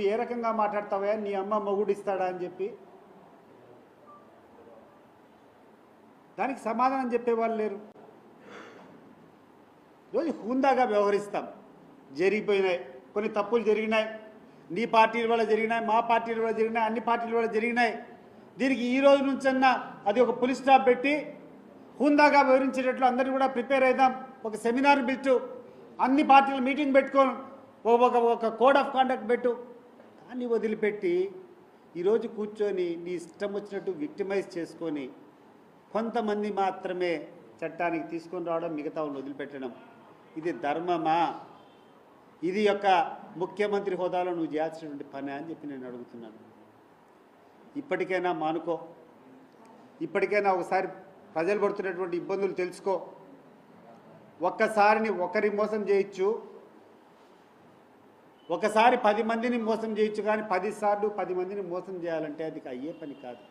ఏ రకంగా మాట్లాడతావా నీ అమ్మ మొగుడు ఇస్తాడా అని చెప్పి దానికి సమాధానం చెప్పేవాళ్ళు లేరు. రోజు హుందాగా వ్యవహరిస్తాం. జరిగిపోయినాయి కొన్ని తప్పులు జరిగినాయి, నీ పార్టీల వల్ల జరిగినాయి, మా పార్టీల వల్ల జరిగినాయి, అన్ని పార్టీల వల్ల జరిగినాయి. దీనికి ఈ రోజు నుంచన్నా అది ఒక పులి స్టాప్ పెట్టి హుందాగా వివరించేటట్లు అందరినీ కూడా ప్రిపేర్ అవుదాం. ఒక సెమినార్ పెట్టు, అన్ని పార్టీల మీటింగ్ పెట్టుకొని ఒక కోడ్ ఆఫ్ కాండక్ట్ పెట్టు. దాన్ని వదిలిపెట్టి ఈరోజు కూర్చొని నీ ఇష్టం వచ్చినట్టు విక్టిమైజ్ చేసుకొని కొంతమంది మాత్రమే చట్టానికి తీసుకొని రావడం, మిగతా వదిలిపెట్టడం, ఇది ధర్మమా? ఇది యొక్క ముఖ్యమంత్రి హోదాలో నువ్వు చేయాల్సినటువంటి పని అని చెప్పి నేను అడుగుతున్నాను. ఇప్పటికైనా మానుకో, ఇప్పటికైనా ఒకసారి ప్రజలు పడుతున్నటువంటి ఇబ్బందులు తెలుసుకో. ఒక్కసారిని ఒకరి మోసం చేయొచ్చు, ఒకసారి 10 మందిని మోసం చేయొచ్చు, కానీ 10 సార్లు 10 మందిని మోసం చేయాలంటే అది అయ్యే పని కాదు.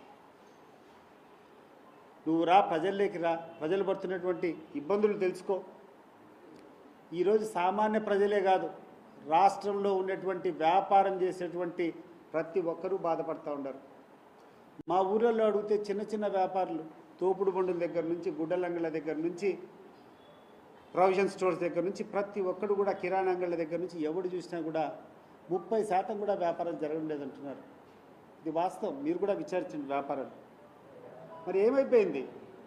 నువ్వు రా, ప్రజల్లోకి రా, ప్రజలు పడుతున్నటువంటి ఇబ్బందులు తెలుసుకో. ఈరోజు సామాన్య ప్రజలే కాదు, రాష్ట్రంలో ఉన్నటువంటి వ్యాపారం చేసేటువంటి ప్రతి ఒక్కరూ బాధపడుతూ ఉన్నారు. మా ఊళ్ళల్లో అడిగితే చిన్న చిన్న వ్యాపారులు, తోపుడు బండుల దగ్గర నుంచి, గుడ్డలంగళ్ళ దగ్గర నుంచి, ప్రొవిజన్ స్టోర్స్ దగ్గర నుంచి ప్రతి ఒక్కడు కూడా, కిరాణా అంగళ్ళ దగ్గర నుంచి ఎవడు చూసినా కూడా 30% కూడా వ్యాపారం జరగడం లేదంటున్నారు. ఇది వాస్తవం, మీరు కూడా విచారించండి వ్యాపారాలు. మరి ఏమైపోయింది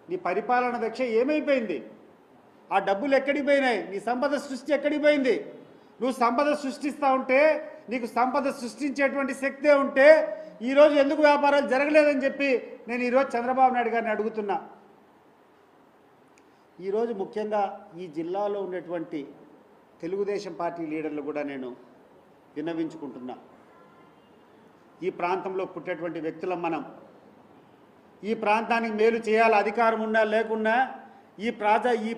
నీ పరిపాలన దక్ష? ఏమైపోయింది? ఆ డబ్బులు ఎక్కడికి పోయినాయి? నీ సంపద సృష్టి ఎక్కడికి పోయింది? నువ్వు సంపద సృష్టిస్తూ ఉంటే, నీకు సంపద సృష్టించేటువంటి శక్తే ఉంటే ఈరోజు ఎందుకు వ్యాపారాలు జరగలేదని చెప్పి నేను ఈరోజు చంద్రబాబు నాయుడు గారిని అడుగుతున్నా. ఈరోజు ముఖ్యంగా ఈ జిల్లాలో ఉన్నటువంటి తెలుగుదేశం పార్టీ లీడర్లు కూడా నేను విన్నవించుకుంటున్నా. ఈ ప్రాంతంలో పుట్టేటువంటి వ్యక్తులం మనం. ఈ ప్రాంతానికి మేలు చేయాలి, అధికారం ఉన్నా లేకున్నా ఈ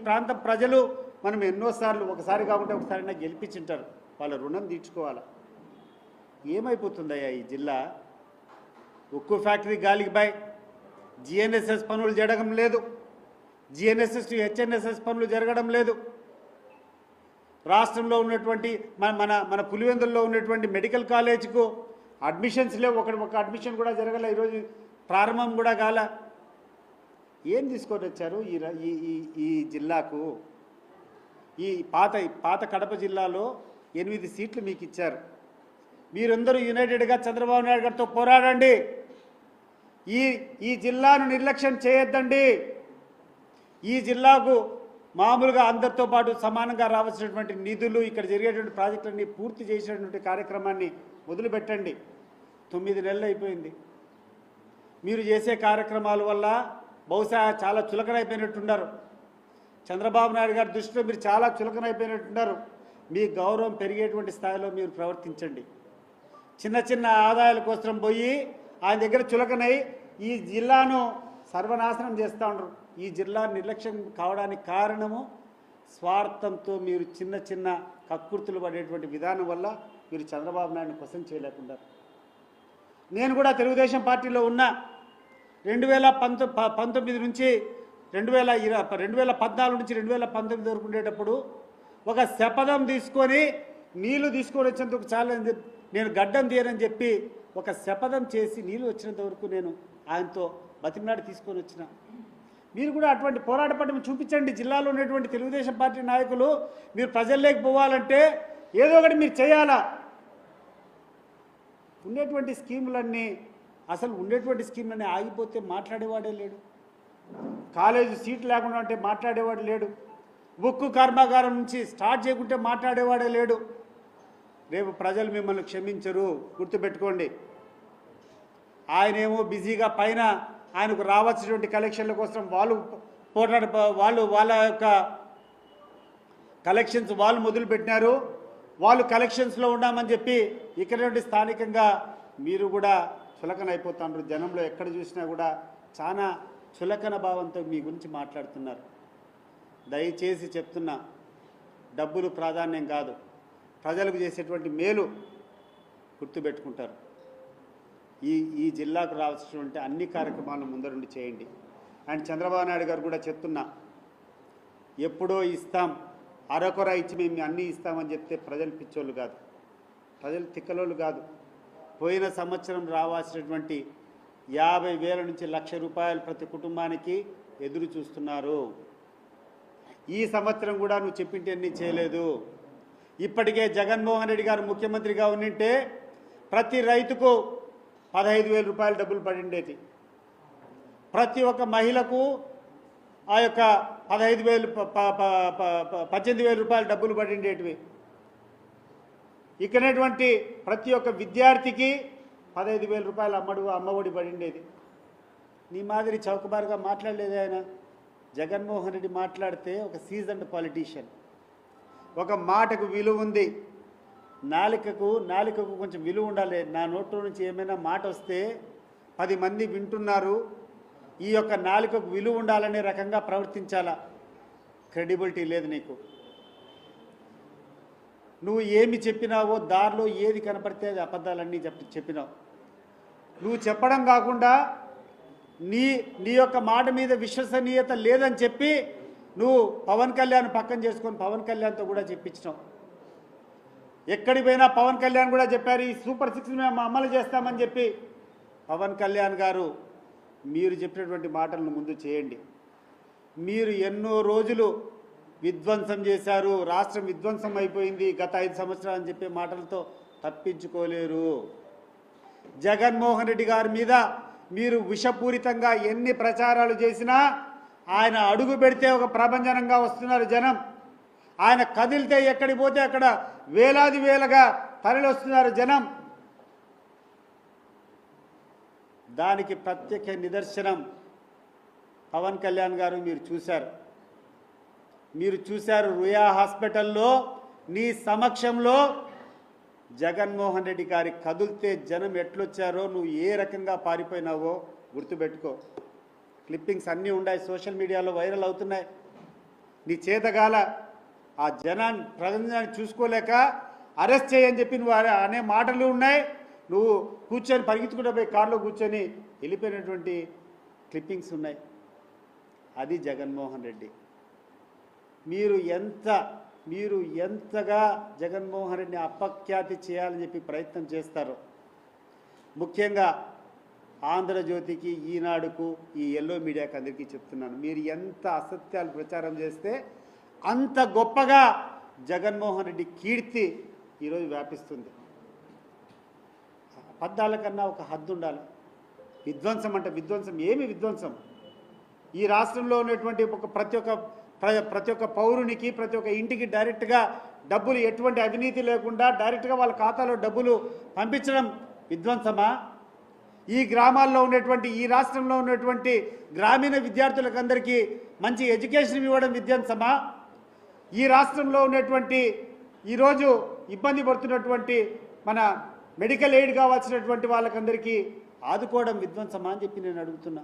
ప్రాంత ప్రజలు మనం ఎన్నోసార్లు, ఒకసారి కాకుండా ఒకసారైనా గెలిపించుంటారు. వాళ్ళ రుణం తీర్చుకోవాలి. ఏమైపోతుందయ్యా ఈ జిల్లా? ఉక్కు ఫ్యాక్టరీ గాలికి బాయ్, జిఎన్ఎస్ఎస్ పనులు జరగడం లేదు, జిఎన్ఎస్ఎస్ టు హెచ్ఎన్ఎస్ఎస్ పనులు జరగడం లేదు. రాష్ట్రంలో ఉన్నటువంటి మన పులివెందుల్లో ఉన్నటువంటి మెడికల్ కాలేజ్కు అడ్మిషన్స్ లేవు. ఒక అడ్మిషన్ కూడా జరగలే, ఈరోజు ప్రారంభం కూడా కాల. ఏం తీసుకొని వచ్చారు ఈ జిల్లాకు? ఈ పాత కడప జిల్లాలో 8 సీట్లు మీకు ఇచ్చారు. మీరందరూ యునైటెడ్గా చంద్రబాబు నాయుడు గారితో పోరాడండి. ఈ జిల్లాను నిర్లక్ష్యం చేయొద్దండి. ఈ జిల్లాకు మామూలుగా అందరితో పాటు సమానంగా రావాల్సినటువంటి నిధులు, ఇక్కడ జరిగేటువంటి ప్రాజెక్టులన్నీ పూర్తి చేసేటువంటి కార్యక్రమాన్ని మొదలుపెట్టండి. 9 నెలలు అయిపోయింది. మీరు చేసే కార్యక్రమాల వల్ల బహుశా చాలా చులకనైపోయినట్టున్నారు. చంద్రబాబు నాయుడు గారి దృష్టిలో మీరు చాలా చులకనైపోయినట్టున్నారు. మీ గౌరవం పెరిగేటువంటి స్థాయిలో మీరు ప్రవర్తించండి. చిన్న చిన్న ఆదాయాల కోసం పోయి ఆయన దగ్గర చులకనై ఈ జిల్లాను సర్వనాశనం చేస్తూ ఉండరు. ఈ జిల్లా నిర్లక్ష్యం కావడానికి కారణము స్వార్థంతో మీరు చిన్న చిన్న కక్కుర్తులు పడేటువంటి విధానం వల్ల మీరు చంద్రబాబు నాయుడిని క్వశ్చన్ చేయలేకుండా. నేను కూడా తెలుగుదేశం పార్టీలో ఉన్న 2019 నుంచి 2014 నుంచి 2019 వరకు ఉండేటప్పుడు ఒక శపథం తీసుకొని నీళ్లు తీసుకొని వచ్చేందుకు చాలని నేను గడ్డం తీయనని చెప్పి ఒక శపథం చేసి నీళ్ళు వచ్చినంత వరకు నేను ఆయనతో బతిమలాడి తీసుకొని వచ్చిన. మీరు కూడా అటువంటి పోరాట పట్టం చూపించండి. జిల్లాలో ఉన్నటువంటి తెలుగుదేశం పార్టీ నాయకులు మీరు ప్రజల్లోకి పోవాలంటే ఏదో ఒకటి మీరు చేయాలా. ఉండేటువంటి స్కీములన్నీ ఆగిపోతే మాట్లాడేవాడే లేడు. కాలేజీ సీట్ లేకుండా అంటే మాట్లాడేవాడు లేడు. ఉక్కు కర్మాగారం నుంచి స్టార్ట్ చేయకుంటే మాట్లాడేవాడే లేడు. రేపు ప్రజలు మిమ్మల్ని క్షమించరు, గుర్తుపెట్టుకోండి. ఆయనేమో బిజీగా పైన ఆయనకు రావాల్సినటువంటి కలెక్షన్ల కోసం వాళ్ళ యొక్క కలెక్షన్స్ వాళ్ళు మొదలుపెట్టినారు. వాళ్ళు కలెక్షన్స్లో ఉన్నామని చెప్పి ఇక్కడ నుండి స్థానికంగా మీరు కూడా చులకన అయిపోతున్నారు. జనంలో ఎక్కడ చూసినా కూడా చాలా చులకన భావంతో మీ గురించి మాట్లాడుతున్నారు. దయచేసి చెప్తున్నా, డబ్బులు ప్రాధాన్యం కాదు, ప్రజలకు చేసేటువంటి మేలు గుర్తుపెట్టుకుంటారు. ఈ జిల్లాకు రావాల్సినటువంటి అన్ని కార్యక్రమాలను ముందరుండి చేయండి. అండ్ చంద్రబాబు నాయుడు గారు కూడా చెప్తున్నా, ఎప్పుడో ఇస్తాం, అరకొర ఇచ్చి మేము అన్నీ ఇస్తామని చెప్తే ప్రజలు పిచ్చోళ్ళు కాదు, ప్రజలు తిక్కలోళ్ళు కాదు. పోయిన సంవత్సరం రావాల్సినటువంటి 50,000 నుంచి 1,00,000 రూపాయలు ప్రతి కుటుంబానికి ఎదురు చూస్తున్నారు. ఈ సంవత్సరం కూడా నువ్వు చెప్పింటన్నీ చేయలేదు. ఇప్పటికే జగన్మోహన్ రెడ్డి గారు ముఖ్యమంత్రిగా ఉండింటే ప్రతి రైతుకు 15,000 రూపాయలు డబ్బులు పడిండేది. ప్రతి ఒక్క మహిళకు ఆ యొక్క 18,000 రూపాయలు డబ్బులు పడిండేటివి. ఇక్కడటువంటి ప్రతి ఒక్క విద్యార్థికి 15,000 రూపాయలు అమ్మఒడి పడిండేది. నీ మాదిరి చౌకబారుగా మాట్లాడలేదు ఆయన. జగన్మోహన్ రెడ్డి మాట్లాడితే ఒక సీజన్డ్ పాలిటీషియన్, ఒక మాటకు విలువ ఉంది. నాలుకకు కొంచెం విలువ ఉండాలి. నా నోట్లో నుంచి ఏమైనా మాట వస్తే 10 మంది వింటున్నారు, ఈ యొక్క నాలుకకు విలువ ఉండాలనే రకంగా ప్రవర్తించాలా. క్రెడిబిలిటీ లేదు నీకు. నువ్వు ఏమి చెప్పినావో దారిలో ఏది కనపడితే అది అబద్ధాలన్నీ చెప్పినావు. నువ్వు చెప్పడం కాకుండా నీ యొక్క మాట మీద విశ్వసనీయత లేదని చెప్పి నువ్వు పవన్ కళ్యాణ్ పక్కన చేసుకొని పవన్ కళ్యాణ్తో కూడా చెప్పించినావు. ఎక్కడికి పోయినా పవన్ కళ్యాణ్ కూడా చెప్పారు ఈ సూపర్ 6 మేము అమలు చేస్తామని చెప్పి. పవన్ కళ్యాణ్ గారు, మీరు చెప్పినటువంటి మాటలను ముందు చేయండి. మీరు ఎన్నో రోజులు విధ్వంసం చేశారు, రాష్ట్రం విధ్వంసం అయిపోయింది గత 5 సంవత్సరాలు అని చెప్పే మాటలతో తప్పించుకోలేరు. జగన్మోహన్ రెడ్డి గారి మీద మీరు విషపూరితంగా ఎన్ని ప్రచారాలు చేసినా ఆయన అడుగు పెడితే ఒక ప్రభంజనంగా వస్తున్నారు జనం. ఆయన కదిలితే ఎక్కడికి పోతే అక్కడ వేలుగా తరలివస్తున్నారు జనం. దానికి ప్రత్యేక నిదర్శనం పవన్ కళ్యాణ్ గారు మీరు చూశారు రుయా హాస్పిటల్లో నీ సమక్షంలో జగన్మోహన్ రెడ్డి గారి కదిలితే జనం ఎట్లొచ్చారో, నువ్వు ఏ రకంగా పారిపోయినావో గుర్తుపెట్టుకో. క్లిప్పింగ్స్ అన్నీ ఉన్నాయి, సోషల్ మీడియాలో వైరల్ అవుతున్నాయి. నీ చేతగాల ఆ ప్రజాన్ని చూసుకోలేక అరెస్ట్ చేయని చెప్పి నువ్వు అనే మాటలు ఉన్నాయి. నువ్వు కూర్చొని పరిగెత్తుకుంటూ పోయి కారులో కూర్చొని వెళ్ళిపోయినటువంటి క్లిప్పింగ్స్ ఉన్నాయి. అది జగన్మోహన్ రెడ్డి. మీరు ఎంతగా జగన్మోహన్ రెడ్డిని అపఖ్యాతి చేయాలని చెప్పి ప్రయత్నం చేస్తారో, ముఖ్యంగా ఆంధ్రజ్యోతికి, ఈనాడుకు, ఈ ఎల్లో మీడియాకి అందరికీ చెప్తున్నాను, మీరు ఎంత అసత్యాలు ప్రచారం చేస్తే అంత గొప్పగా జగన్మోహన్ రెడ్డి కీర్తి ఈరోజు వ్యాపిస్తుంది. అబద్ధాల కన్నా ఒక హద్దు ఉండాలి. విధ్వంసం అంటే విధ్వంసం ఏమి విధ్వంసం? ఈ రాష్ట్రంలో ఉన్నటువంటి ప్రతి ఒక్క పౌరునికి, ప్రతి ఒక్క ఇంటికి డైరెక్ట్గా డబ్బులు, ఎటువంటి అవినీతి లేకుండా డైరెక్ట్గా వాళ్ళ ఖాతాలో డబ్బులు పంపించడం విధ్వంసమా? ఈ గ్రామాల్లో ఉన్నటువంటి, ఈ రాష్ట్రంలో ఉన్నటువంటి గ్రామీణ విద్యార్థులకు అందరికీ మంచి ఎడ్యుకేషన్ ఇవ్వడం విధ్వంసమా? ఈ రాష్ట్రంలో ఉన్నటువంటి ఈరోజు ఇబ్బంది పడుతున్నటువంటి మన మెడికల్ ఎయిడ్ కావాల్సినటువంటి వాళ్ళకందరికీ ఆదుకోవడం విధ్వంసమా అని చెప్పి నేను అడుగుతున్నా.